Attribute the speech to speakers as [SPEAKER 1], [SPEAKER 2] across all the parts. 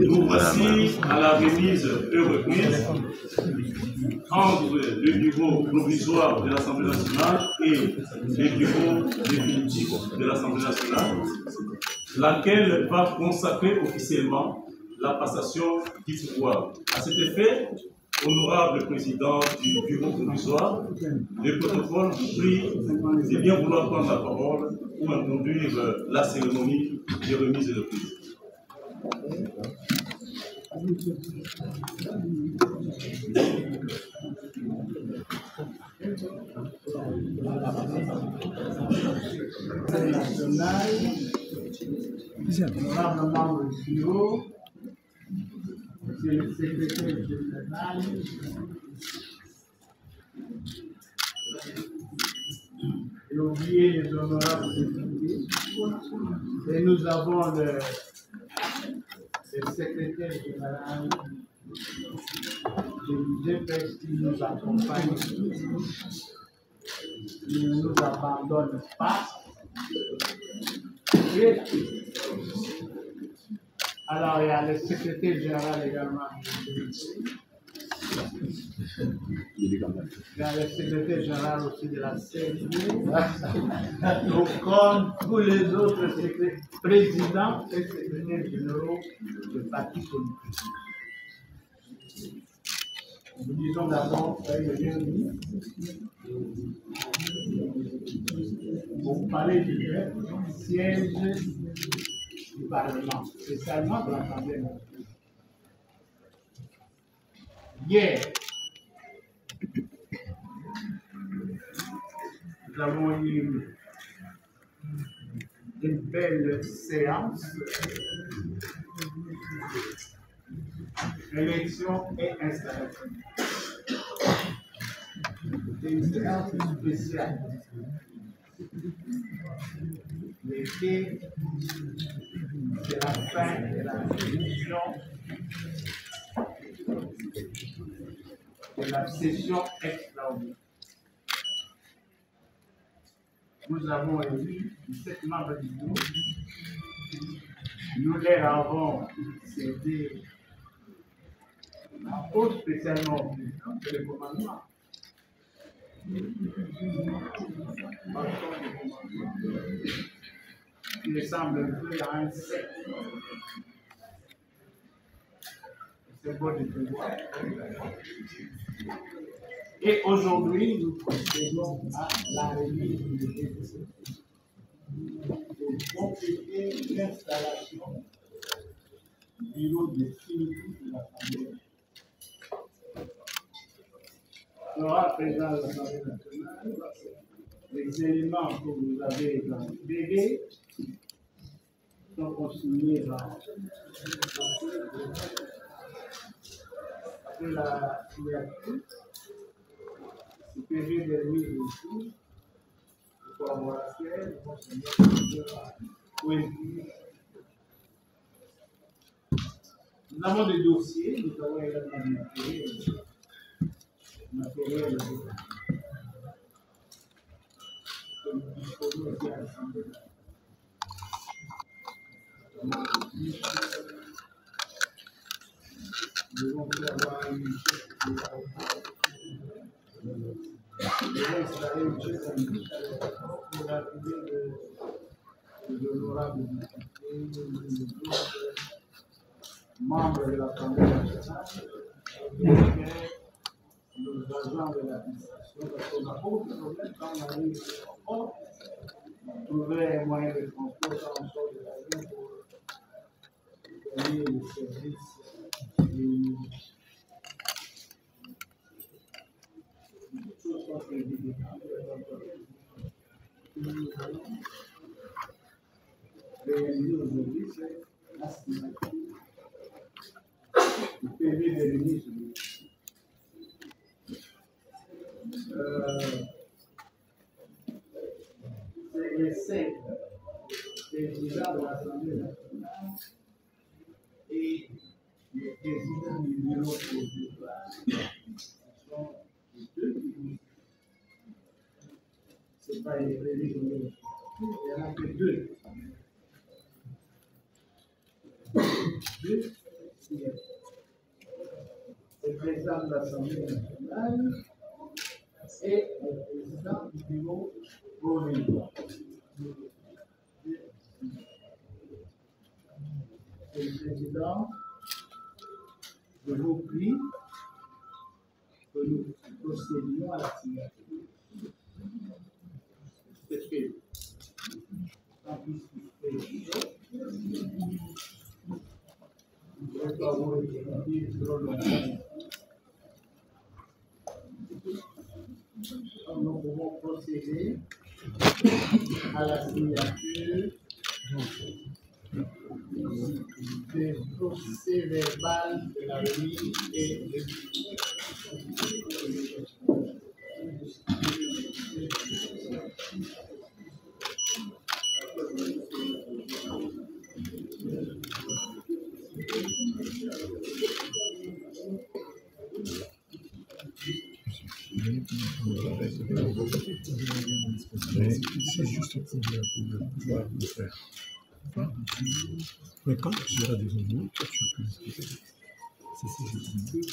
[SPEAKER 1] Nous voici à la remise reprise entre le bureau provisoire de l'Assemblée nationale et le bureau définitif de l'Assemblée nationale, laquelle va consacrer officiellement la passation du pouvoir. À cet effet, honorable président du bureau provisoire, le protocole vous prie de bien vouloir prendre la parole pour introduire la cérémonie de remise et de prise.
[SPEAKER 2] Honorable membre du bureau, monsieur le secrétaire général, et oublier les honorables députés. Et nous avons le secrétaire général de l'UGPS qui nous accompagne, qui ne nous abandonne pas. Et alors, il y a le secrétaire général également. Il y a le secrétaire général aussi de la CNU. Donc, comme tous les autres présidents et secrétaires généraux de partis politiques. Nous disons d'abord, bienvenue. Vous parlez du siège du Parlement, spécialement de l'Assemblée nationale. Hier, nous avons eu une belle séance, élection et installation. C'est une séance spéciale. L'été, c'est la fin de la session extraordinaire. Nous avons élu 17 membres du groupe. Nous leur avons cédé la pause spécialement au président de le commandement. Il semble un peu à un 7. C'est bon de pouvoir. Et aujourd'hui, nous procédons à la remise du député pour compléter l'installation du bureau définitif de l'Assemblée. Honorable président de l'Assemblée nationale, les éléments que vous avez dans le PV sont consignés dans la signature. Ce PV de remise ici, le collaborateur, le conseiller, nous avons des dossiers, nous avons également des matériel que nous disposons aussi à l'Assemblée. Nous devons avoir une pour l'arrivée de l'honorable député, membre de l'Assemblée nationale, nos agents de l'administration, parce qu'on n'a pas beaucoup de problèmes quand on arrive au port, trouver un moyen de transport quand on sort de l'avion pour donner le service des choses sont prévues. Nous allons réaliser aujourd'hui, c'est la signature du PV de ministre. C'est les 5 présidents de l'Assemblée nationale et les présidents du bureau provisoire sont les 2 ministres. Ce n'est pas les présidents, il n'y en a que 2. 2, le président de l'Assemblée nationale et le président du bureau provisoire. Le président, je vous prie que nous procédions à la signature. C'est fait. Tant pis si je ne vais pas vous répéter trop longtemps. Nous pouvons procéder à la signature du procès verbal de la remise et de
[SPEAKER 3] C'est juste pour pouvoir le faire. Mais quand tu auras des ennuis, toi tu peux l'expliquer. C'est ça que je dis.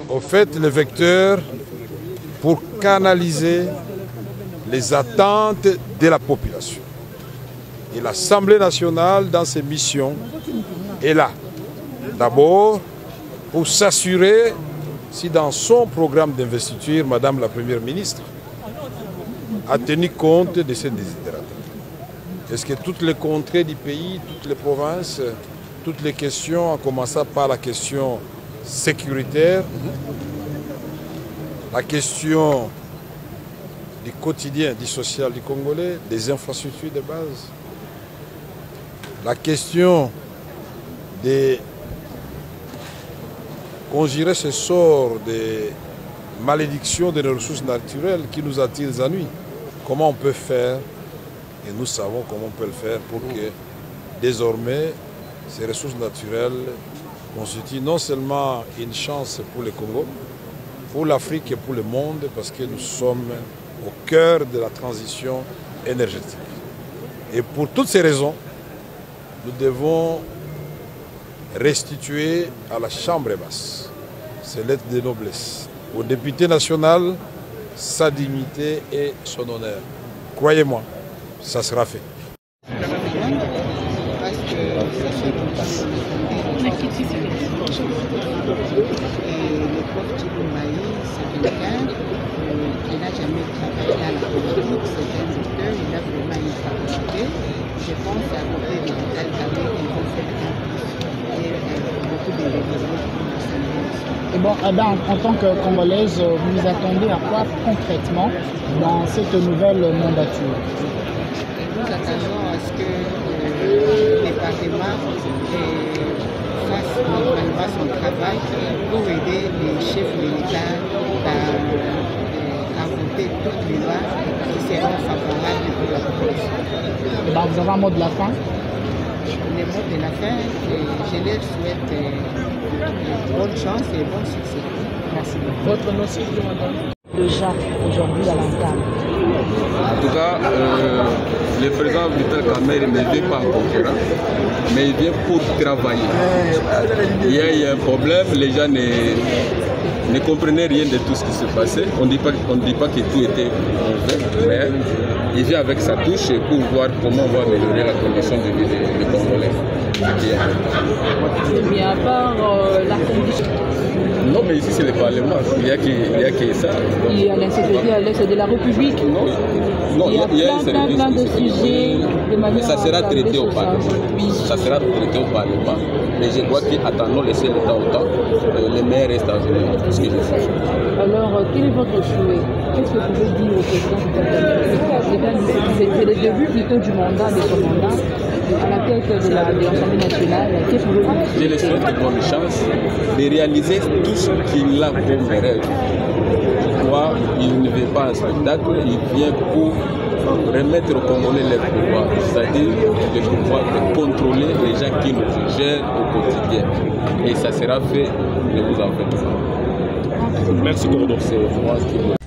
[SPEAKER 4] Au fait, le vecteur pour canaliser les attentes de la population. Et l'Assemblée nationale, dans ses missions, est là. D'abord, pour s'assurer si dans son programme d'investiture, Madame la Première ministre a tenu compte de ces désidératas. Est-ce que toutes les contrées du pays, toutes les provinces, toutes les questions, en commençant par la question sécuritaire, la question du quotidien, du social du Congolais, des infrastructures de base, la question des conjurer ce sort de malédiction de nos ressources naturelles qui nous attirent les ennuis. Comment on peut faire, et nous savons comment on peut le faire pour que désormais ces ressources naturelles constituent non seulement une chance pour le Congo, pour l'Afrique et pour le monde, parce que nous sommes au cœur de la transition énergétique. Et pour toutes ces raisons, nous devons restituer à la Chambre basse ses lettres de noblesse, au député national sa dignité et son honneur. Croyez-moi, ça sera fait.
[SPEAKER 5] Le porte du maïs, c'est quelqu'un il n'a jamais travaillé à la politique, c'est un docteur, il a vraiment une faculté. Je pense à côté de Vital Kamerhe, ils vont faire un plus et beaucoup de développement pour l'Assemblée nationale.
[SPEAKER 6] Et bon, en tant que Congolaise, vous vous attendez à quoi concrètement dans cette nouvelle mandature?
[SPEAKER 5] Nous attendons à ce que le département fasse normalement son travail pour aider les chefs de l'État à voter toutes les lois qui seront favorables pour la population.
[SPEAKER 6] Et vous avez un mot de la fin?
[SPEAKER 5] Le mot de la fin, je leur souhaite bonne chance et bon succès.
[SPEAKER 6] Merci. Votre nom, s'il vous plaît, madame? De Jacques, aujourd'hui à l'entame.
[SPEAKER 7] En tout cas, le président Vital Kamerhe ne vient pas en concurrence, mais il vient pour travailler. Il y a un problème, les gens ne comprenaient rien de tout ce qui se passait. On ne dit pas que tout était mauvais, mais il vient avec sa touche pour voir comment on va améliorer la condition de vie des Congolais.
[SPEAKER 6] Mais à part la condition.
[SPEAKER 7] Non, mais ici c'est le Parlement, il n'y a que ça.
[SPEAKER 6] Il y a l'insécurité à l'est de la République.
[SPEAKER 7] Non, il y a
[SPEAKER 6] plein de sujets.
[SPEAKER 7] Mais ça sera traité au Parlement. Ça sera traité au Parlement. Mais je crois qu'attendons laisser le temps au temps. Les maires restent à venir. Ce que je fais.
[SPEAKER 6] Alors, quel est votre souhait? Qu'est-ce que vous pouvez dire au président Vital? C'est le début plutôt du mandat, de son mandat, à la tête de l'Assemblée nationale. Qu'est-ce que vous voulez dire?
[SPEAKER 7] Je lui souhaite bonne chance de réaliser tout ce qu'il a comme rêve. Pourquoi il ne vient pas en spectacle, il vient pour remettre aux Congolais leur pouvoir, c'est-à-dire le pouvoir de contrôler les gens qui nous gèrent au quotidien. Et ça sera fait, ne vous en faites pas.
[SPEAKER 3] Merci, Cordo.
[SPEAKER 7] C'est moi qui